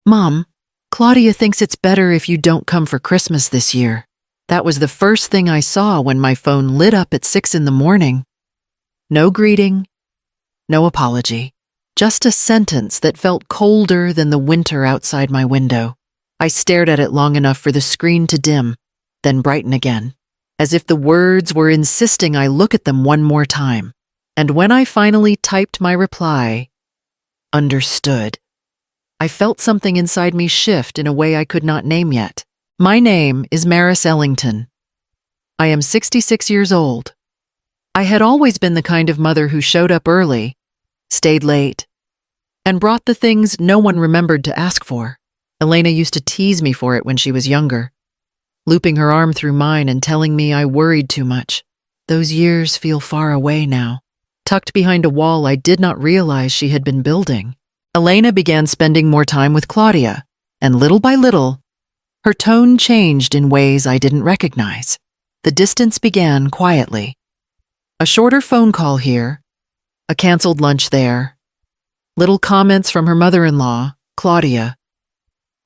Mom, Claudia thinks it's better if you don't come for Christmas this year. That was the first thing I saw when my phone lit up at 6 in the morning. No greeting, no apology, just a sentence that felt colder than the winter outside my window. I stared at it long enough for the screen to dim, then brighten again, as if the words were insisting I look at them one more time. And when I finally typed my reply, understood, I felt something inside me shift in a way I could not name yet. My name is Maris Ellington. I am 66 years old. I had always been the kind of mother who showed up early, stayed late, and brought the things no one remembered to ask for. Elena used to tease me for it when she was younger, looping her arm through mine and telling me I worried too much. Those years feel far away now, tucked behind a wall I did not realize she had been building. Elena began spending more time with Claudia, and little by little, her tone changed in ways I didn't recognize. The distance began quietly. A shorter phone call here, a canceled lunch there, little comments from her mother-in-law, Claudia,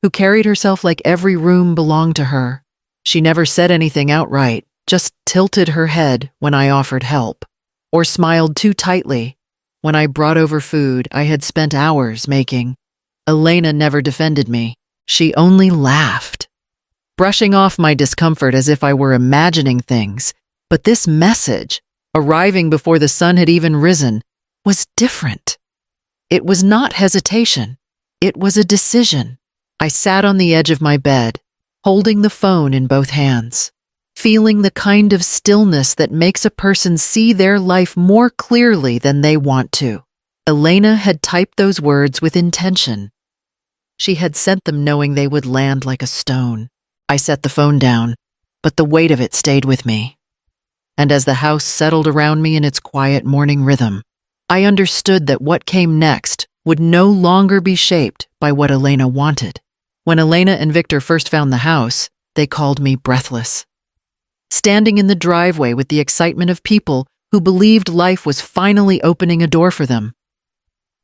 who carried herself like every room belonged to her. She never said anything outright, just tilted her head when I offered help, or smiled too tightly when I brought over food I had spent hours making. Elena never defended me. She only laughed, brushing off my discomfort as if I were imagining things. But this message, arriving before the sun had even risen, was different. It was not hesitation. It was a decision. I sat on the edge of my bed, holding the phone in both hands, feeling the kind of stillness that makes a person see their life more clearly than they want to. Elena had typed those words with intention. She had sent them knowing they would land like a stone. I set the phone down, but the weight of it stayed with me. And as the house settled around me in its quiet morning rhythm, I understood that what came next would no longer be shaped by what Elena wanted. When Elena and Victor first found the house, they called me breathless. Standing in the driveway with the excitement of people who believed life was finally opening a door for them.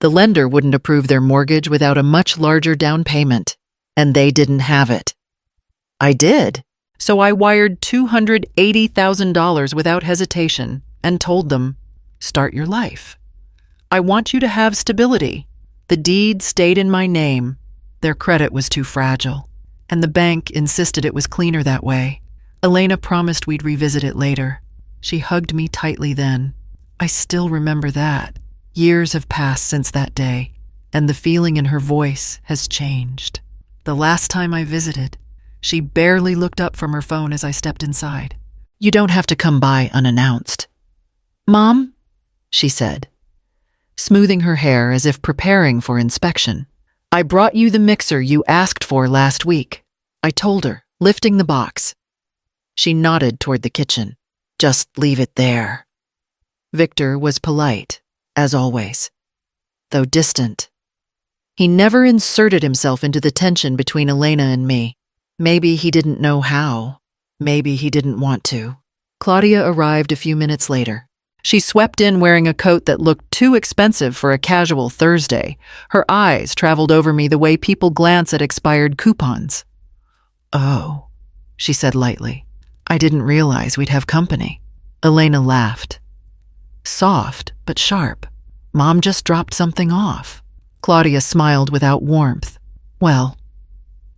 The lender wouldn't approve their mortgage without a much larger down payment, and they didn't have it. I did, so I wired $280,000 without hesitation and told them, "Start your life. I want you to have stability." The deed stayed in my name. Their credit was too fragile, and the bank insisted it was cleaner that way. Elena promised we'd revisit it later. She hugged me tightly then. I still remember that. Years have passed since that day, and the feeling in her voice has changed. The last time I visited, she barely looked up from her phone as I stepped inside. "You don't have to come by unannounced." "Mom," she said, smoothing her hair as if preparing for inspection. "I brought you the mixer you asked for last week," I told her, lifting the box. She nodded toward the kitchen. "Just leave it there." Victor was polite, as always, though distant. He never inserted himself into the tension between Elena and me. Maybe he didn't know how. Maybe he didn't want to. Claudia arrived a few minutes later. She swept in wearing a coat that looked too expensive for a casual Thursday. Her eyes traveled over me the way people glance at expired coupons. "Oh," she said lightly. "I didn't realize we'd have company." Elena laughed. Soft, but sharp. "Mom just dropped something off." Claudia smiled without warmth. "Well,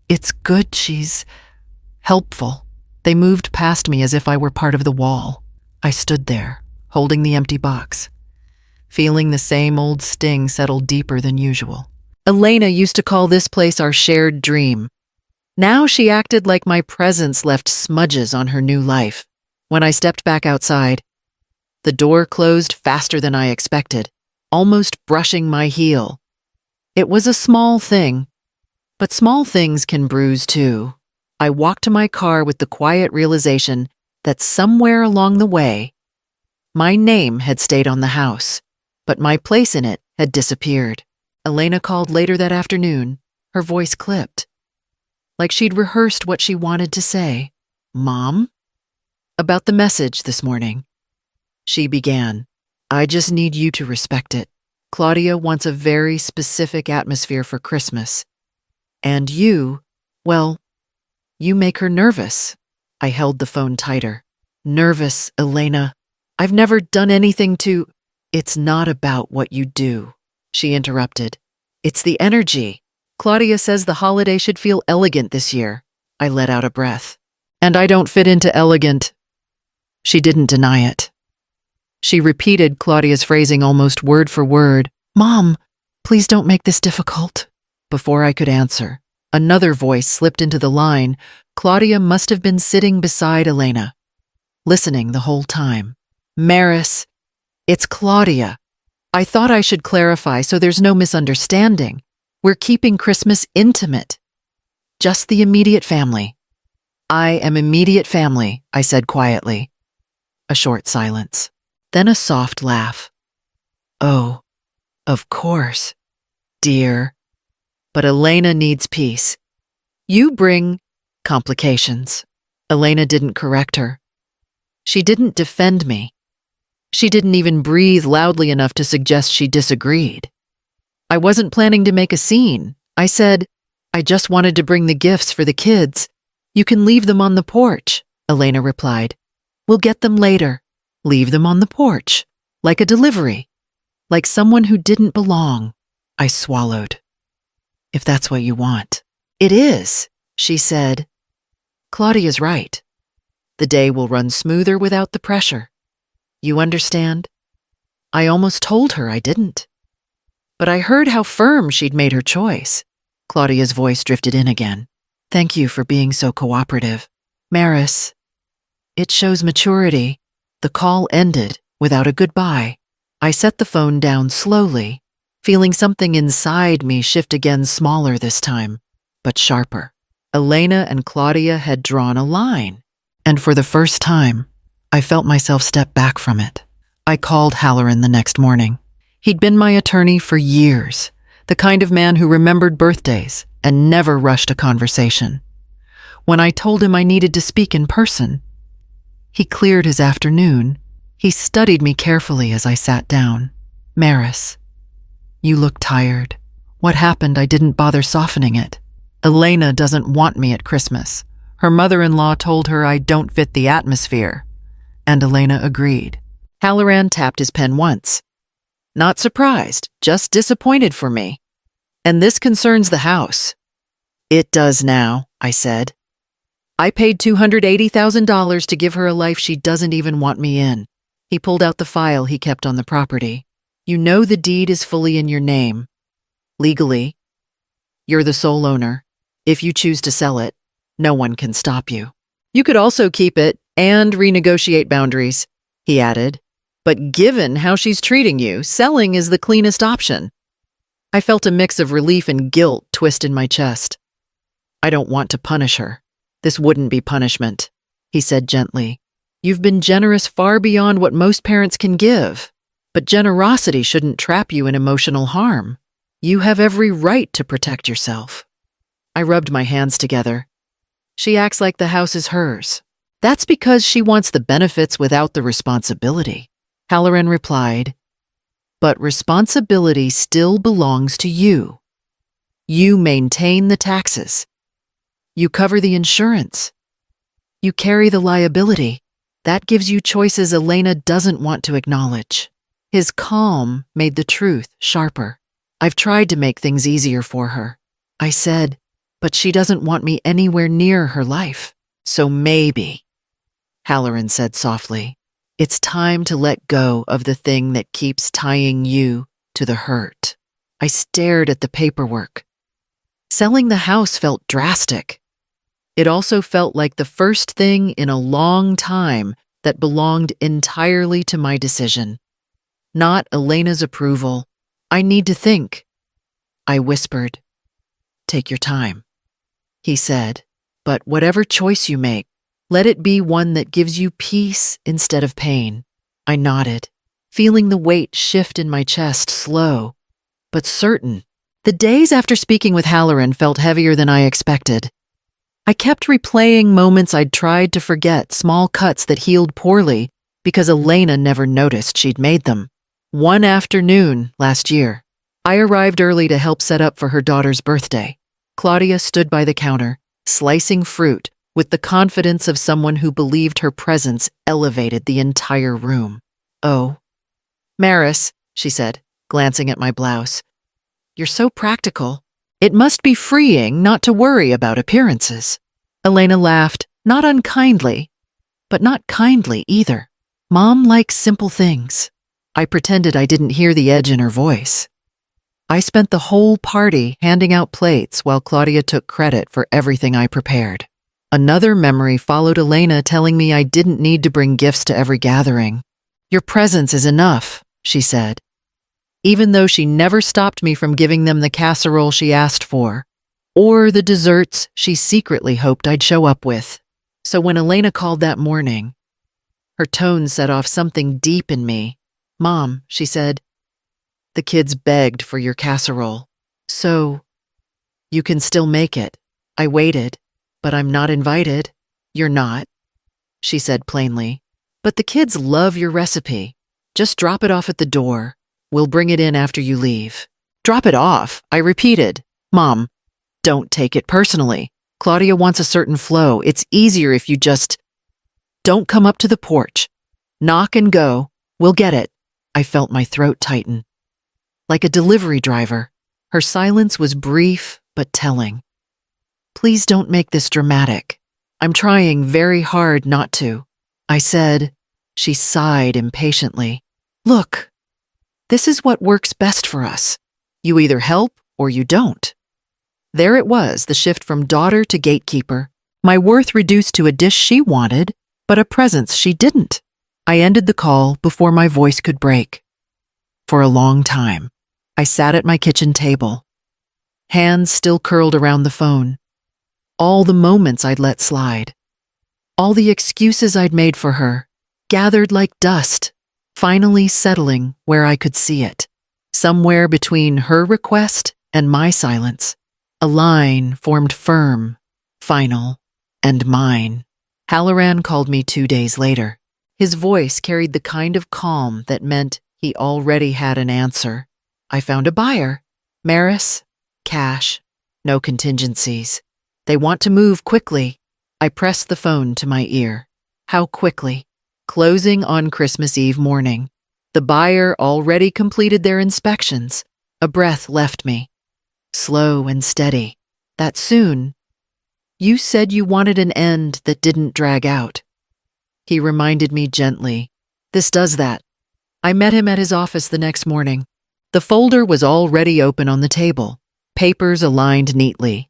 it's good she's helpful." They moved past me as if I were part of the wall. I stood there, holding the empty box, feeling the same old sting settle deeper than usual. Elena used to call this place our shared dream. Now she acted like my presence left smudges on her new life. When I stepped back outside, the door closed faster than I expected, almost brushing my heel. It was a small thing, but small things can bruise too. I walked to my car with the quiet realization that somewhere along the way, my name had stayed on the house, but my place in it had disappeared. Elena called later that afternoon, her voice clipped, like she'd rehearsed what she wanted to say. "Mom?" "About the message this morning," she began. "I just need you to respect it. Claudia wants a very specific atmosphere for Christmas. And you, well, you make her nervous. I held the phone tighter. Nervous, Elena. I've never done anything to— It's not about what you do, she interrupted. It's the energy. Claudia says the holiday should feel elegant this year. I let out a breath. And I don't fit into elegant. She didn't deny it. She repeated Claudia's phrasing almost word for word. Mom, please don't make this difficult. Before I could answer, another voice slipped into the line. Claudia must have been sitting beside Elena, listening the whole time. Maris, it's Claudia. I thought I should clarify so there's no misunderstanding. We're keeping Christmas intimate. Just the immediate family. I am immediate family, I said quietly. A short silence. Then a soft laugh. Oh, of course, dear. But Elena needs peace. You bring complications. Elena didn't correct her. She didn't defend me. She didn't even breathe loudly enough to suggest she disagreed. I wasn't planning to make a scene. I said, I just wanted to bring the gifts for the kids. You can leave them on the porch, Elena replied. We'll get them later. Leave them on the porch, like a delivery, like someone who didn't belong. I swallowed. If that's what you want. It is, she said. Claudia's right. The day will run smoother without the pressure. You understand? I almost told her I didn't. But I heard how firm she'd made her choice. Claudia's voice drifted in again. Thank you for being so cooperative. Maris, it shows maturity. The call ended without a goodbye. I set the phone down slowly, feeling something inside me shift again, smaller this time, but sharper. Elena and Claudia had drawn a line, and for the first time, I felt myself step back from it. I called Halloran the next morning. He'd been my attorney for years, the kind of man who remembered birthdays and never rushed a conversation. When I told him I needed to speak in person, he cleared his afternoon. He studied me carefully as I sat down. Maris, you look tired. What happened? I didn't bother softening it. Elena doesn't want me at Christmas. Her mother-in-law told her I don't fit the atmosphere. And Elena agreed. Halloran tapped his pen once. Not surprised, just disappointed for me. And this concerns the house. It does now, I said. I paid $280,000 to give her a life she doesn't even want me in. He pulled out the file he kept on the property. You know the deed is fully in your name. Legally, you're the sole owner. If you choose to sell it, no one can stop you. You could also keep it and renegotiate boundaries, he added. But given how she's treating you, selling is the cleanest option. I felt a mix of relief and guilt twist in my chest. I don't want to punish her. This wouldn't be punishment, he said gently. You've been generous far beyond what most parents can give, but generosity shouldn't trap you in emotional harm. You have every right to protect yourself. I rubbed my hands together. She acts like the house is hers. That's because she wants the benefits without the responsibility. Halloran replied, but responsibility still belongs to you. You maintain the taxes. You cover the insurance. You carry the liability. That gives you choices Elena doesn't want to acknowledge. His calm made the truth sharper. I've tried to make things easier for her. I said, but she doesn't want me anywhere near her life. So maybe, Halloran said softly, it's time to let go of the thing that keeps tying you to the hurt. I stared at the paperwork. Selling the house felt drastic. It also felt like the first thing in a long time that belonged entirely to my decision. Not Elena's approval. I need to think. I whispered. Take your time. He said, but whatever choice you make, let it be one that gives you peace instead of pain. I nodded, feeling the weight shift in my chest, slow, but certain. The days after speaking with Halloran felt heavier than I expected. I kept replaying moments I'd tried to forget, small cuts that healed poorly because Elena never noticed she'd made them. One afternoon last year, I arrived early to help set up for her daughter's birthday. Claudia stood by the counter, slicing fruit with the confidence of someone who believed her presence elevated the entire room. "Oh, Maris," she said, glancing at my blouse. "You're so practical. It must be freeing not to worry about appearances." Elena laughed, not unkindly, but not kindly either. Mom likes simple things. I pretended I didn't hear the edge in her voice. I spent the whole party handing out plates while Claudia took credit for everything I prepared. Another memory followed Elena telling me I didn't need to bring gifts to every gathering. "Your presence is enough," she said, even though she never stopped me from giving them the casserole she asked for, or the desserts she secretly hoped I'd show up with. So when Elena called that morning, her tone set off something deep in me. "Mom," she said, "the kids begged for your casserole. So, you can still make it." I waited. "But I'm not invited." "You're not," she said plainly. "But the kids love your recipe. Just drop it off at the door. We'll bring it in after you leave." "Drop it off," I repeated. "Mom, don't take it personally. Claudia wants a certain flow. It's easier if you just don't come up to the porch. Knock and go. We'll get it." I felt my throat tighten. Like a delivery driver, her silence was brief but telling. "Please don't make this dramatic. I'm trying very hard not to," I said. She sighed impatiently. "Look, this is what works best for us. You either help or you don't." There it was, the shift from daughter to gatekeeper. My worth reduced to a dish she wanted, but a presence she didn't. I ended the call before my voice could break. For a long time, I sat at my kitchen table, hands still curled around the phone. All the moments I'd let slide, all the excuses I'd made for her, gathered like dust, finally settling where I could see it. Somewhere between her request and my silence, a line formed firm, final, and mine. Halloran called me 2 days later. His voice carried the kind of calm that meant he already had an answer. "I found a buyer. Maris, cash, no contingencies. They want to move quickly." I pressed the phone to my ear. How quickly? Closing on Christmas Eve morning. The buyer already completed their inspections. A breath left me. Slow and steady. "That soon? You said you wanted an end that didn't drag out." He reminded me gently. "This does that." I met him at his office the next morning. The folder was already open on the table, papers aligned neatly.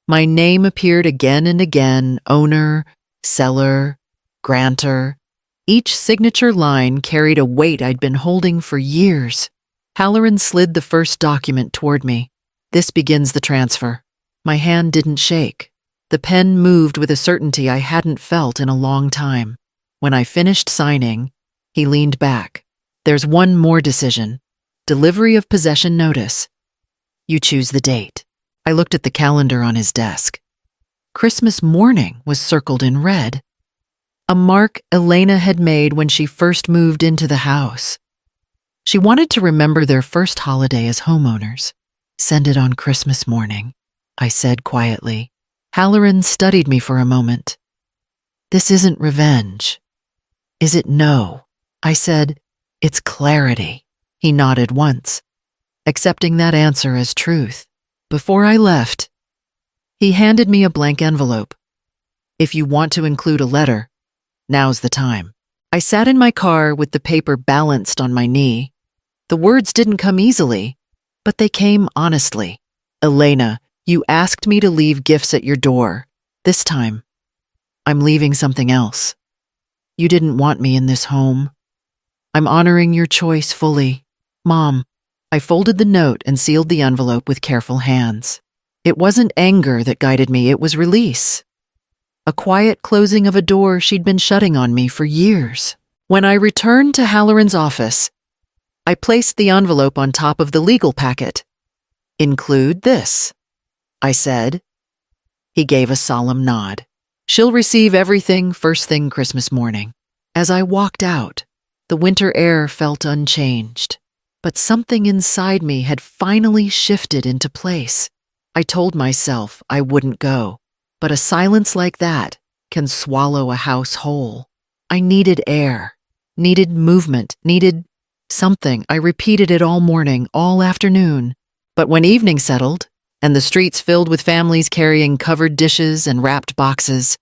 My name appeared again and again, owner, seller, grantor. Each signature line carried a weight I'd been holding for years. Halloran slid the first document toward me. "This begins the transfer." My hand didn't shake. The pen moved with a certainty I hadn't felt in a long time. When I finished signing, he leaned back. "There's one more decision. Delivery of possession notice. You choose the date." I looked at the calendar on his desk. Christmas morning was circled in red. A mark Elena had made when she first moved into the house. She wanted to remember their first holiday as homeowners. "Send it on Christmas morning," I said quietly. Halloran studied me for a moment. "This isn't revenge. Is it?" "No." I said. "It's clarity." He nodded once, accepting that answer as truth. Before I left, he handed me a blank envelope. "If you want to include a letter, now's the time." I sat in my car with the paper balanced on my knee. The words didn't come easily, but they came honestly. "Elena, you asked me to leave gifts at your door. This time, I'm leaving something else. You didn't want me in this home. I'm honoring your choice fully. Mom." I folded the note and sealed the envelope with careful hands. It wasn't anger that guided me, it was release. A quiet closing of a door she'd been shutting on me for years. When I returned to Halloran's office, I placed the envelope on top of the legal packet. "Include this," I said. He gave a solemn nod. "She'll receive everything first thing Christmas morning." As I walked out, the winter air felt unchanged. But something inside me had finally shifted into place. I told myself I wouldn't go, but a silence like that can swallow a house whole. I needed air, needed movement, needed something. I repeated it all morning, all afternoon. But when evening settled, and the streets filled with families carrying covered dishes and wrapped boxes,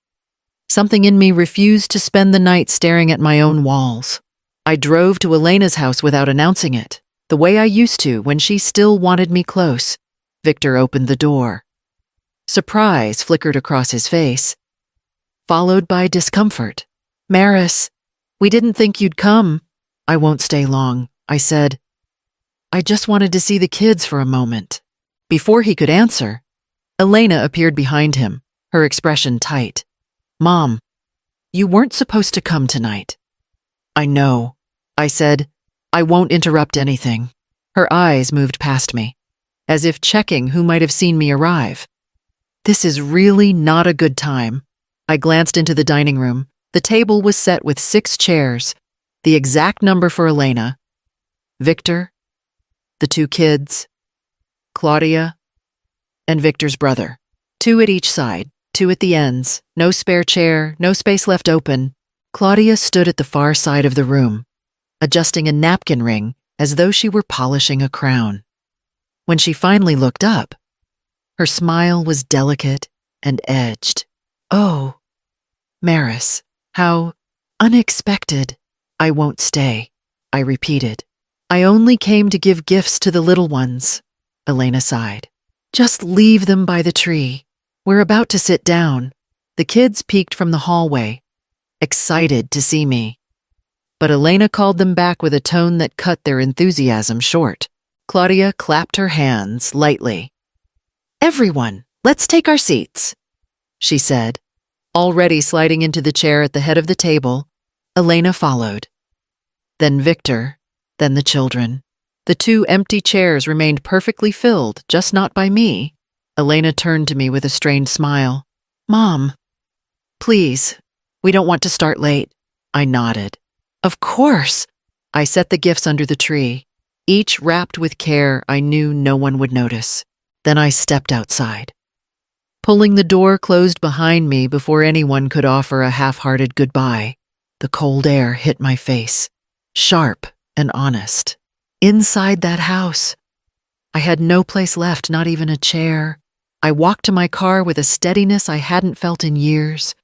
something in me refused to spend the night staring at my own walls. I drove to Elena's house without announcing it, the way I used to when she still wanted me close. Victor opened the door. Surprise flickered across his face, followed by discomfort. "Maris, we didn't think you'd come." "I won't stay long," I said. "I just wanted to see the kids for a moment." Before he could answer, Elena appeared behind him, her expression tight. "Mom, you weren't supposed to come tonight." "I know," I said. "I won't interrupt anything." Her eyes moved past me, as if checking who might have seen me arrive. This is really not a good time. I glanced into the dining room. The table was set with 6 chairs, the exact number for Elena, Victor, the 2 kids, Claudia, and Victor's brother. 2 at each side, 2 at the ends, no spare chair, no space left open. Claudia stood at the far side of the room, adjusting a napkin ring as though she were polishing a crown. When she finally looked up, her smile was delicate and edged. "Oh, Maris, how unexpected." "I won't stay," I repeated. "I only came to give gifts to the little ones." Elena sighed. "Just leave them by the tree. We're about to sit down." The kids peeked from the hallway, excited to see me. But Elena called them back with a tone that cut their enthusiasm short. Claudia clapped her hands lightly. "Everyone, let's take our seats," she said. Already sliding into the chair at the head of the table, Elena followed. Then Victor, then the children. The 2 empty chairs remained perfectly filled, just not by me. Elena turned to me with a strained smile. "Mom, please, we don't want to start late." I nodded. "Of course." I set the gifts under the tree, each wrapped with care I knew no one would notice. Then I stepped outside. Pulling the door closed behind me before anyone could offer a half-hearted goodbye, the cold air hit my face, sharp and honest. Inside that house, I had no place left, not even a chair. I walked to my car with a steadiness I hadn't felt in years,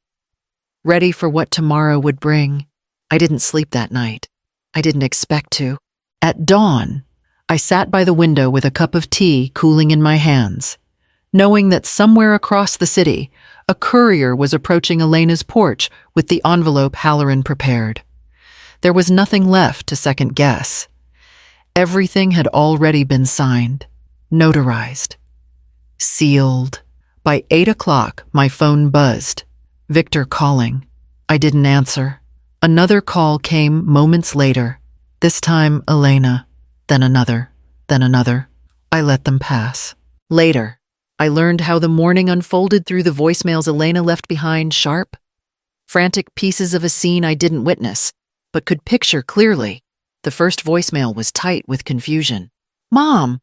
ready for what tomorrow would bring. I didn't sleep that night. I didn't expect to. At dawn, I sat by the window with a cup of tea cooling in my hands, knowing that somewhere across the city, a courier was approaching Elena's porch with the envelope Halloran prepared. There was nothing left to second guess. Everything had already been signed, notarized, sealed. By 8 o'clock, my phone buzzed. Victor calling. I didn't answer. Another call came moments later. This time, Elena. Then another. Then another. I let them pass. Later, I learned how the morning unfolded through the voicemails Elena left behind, sharp, frantic pieces of a scene I didn't witness, but could picture clearly. The first voicemail was tight with confusion. "Mom,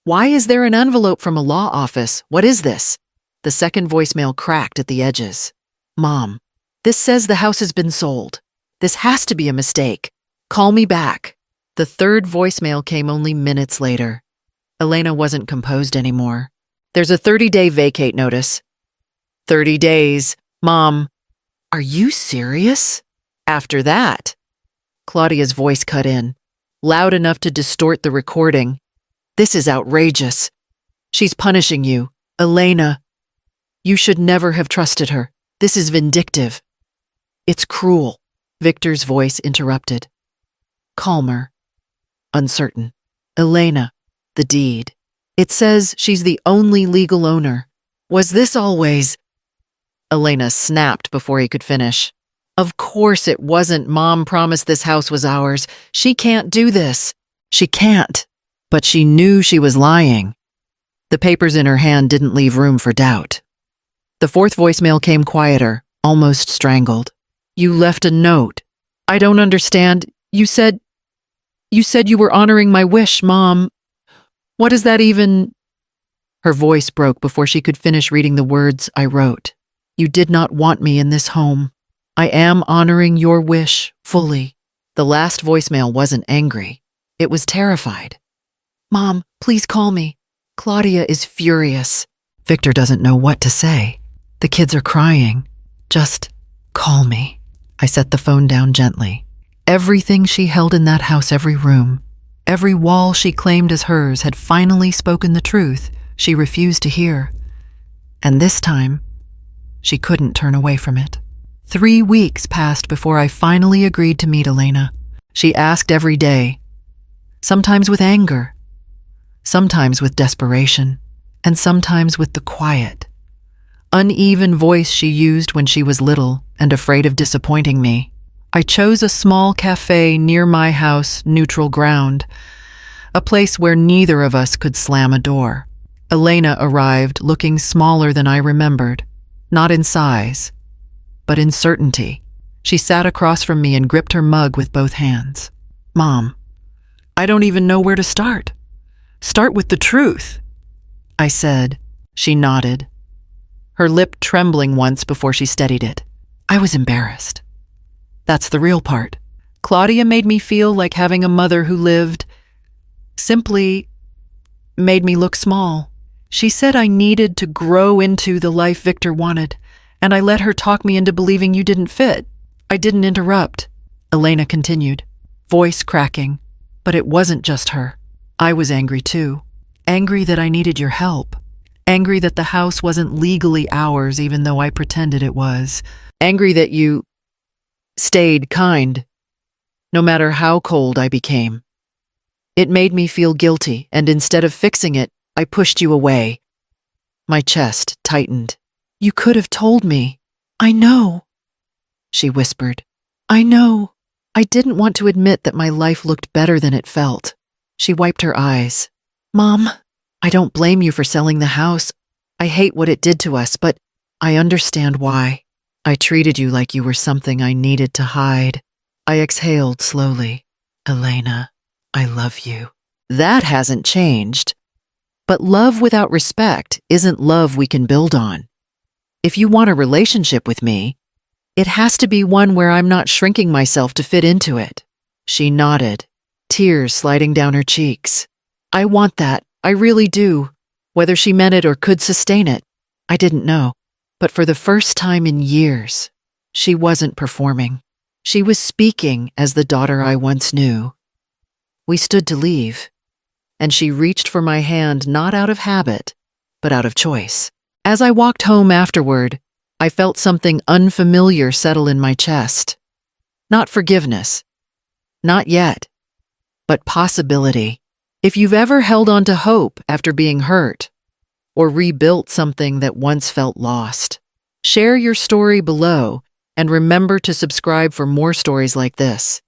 why is there an envelope from a law office? What is this?" The second voicemail cracked at the edges. "Mom, this says the house has been sold. This has to be a mistake. Call me back." The third voicemail came only minutes later. Elena wasn't composed anymore. "There's a 30-day vacate notice." 30 days. Mom, are you serious? After that, Claudia's voice cut in, loud enough to distort the recording. "This is outrageous. She's punishing you. Elena, you should never have trusted her. This is vindictive. It's cruel." Victor's voice interrupted. Calmer, uncertain. "Elena, the deed. It says she's the only legal owner. Was this always?" Elena snapped before he could finish. "Of course it wasn't. Mom promised this house was ours. She can't do this. She can't." But she knew she was lying. The papers in her hand didn't leave room for doubt. The fourth voicemail came quieter, almost strangled. "You left a note. I don't understand. You said you were honoring my wish, Mom. What does that even?" Her voice broke before she could finish reading the words I wrote. You did not want me in this home. I am honoring your wish fully. The last voicemail wasn't angry. It was terrified. Mom, please call me. Claudia is furious. Victor doesn't know what to say. The kids are crying. Just call me. I set the phone down gently. Everything she held in that house, every room, every wall she claimed as hers had finally spoken the truth she refused to hear. And this time, she couldn't turn away from it. 3 weeks passed before I finally agreed to meet Elena. She asked every day, sometimes with anger, sometimes with desperation, and sometimes with the quiet, uneven voice she used when she was little and afraid of disappointing me. I chose a small cafe near my house, neutral ground, a place where neither of us could slam a door. Elena arrived looking smaller than I remembered, not in size, but in certainty. She sat across from me and gripped her mug with both hands. Mom, I don't even know where to start. Start with the truth, I said. She nodded, her lip trembling once before she steadied it. I was embarrassed. That's the real part. Claudia made me feel like having a mother who lived simply made me look small. She said I needed to grow into the life Victor wanted, and I let her talk me into believing you didn't fit. I didn't interrupt. Elena continued, voice cracking. But it wasn't just her. I was angry too. Angry that I needed your help. Angry that the house wasn't legally ours even though I pretended it was. Angry that you stayed kind, no matter how cold I became. It made me feel guilty, and instead of fixing it, I pushed you away. My chest tightened. You could have told me. I know, she whispered. I know. I didn't want to admit that my life looked better than it felt. She wiped her eyes. Mom, I don't blame you for selling the house. I hate what it did to us, but I understand why. I treated you like you were something I needed to hide. I exhaled slowly. Elena, I love you. That hasn't changed. But love without respect isn't love we can build on. If you want a relationship with me, it has to be one where I'm not shrinking myself to fit into it. She nodded, tears sliding down her cheeks. I want that. I really do. Whether she meant it or could sustain it, I didn't know. But for the first time in years, she wasn't performing. She was speaking as the daughter I once knew. We stood to leave, and she reached for my hand not out of habit, but out of choice. As I walked home afterward, I felt something unfamiliar settle in my chest. Not forgiveness. Not yet. But possibility. If you've ever held on to hope after being hurt, or rebuilt something that once felt lost, share your story below and remember to subscribe for more stories like this.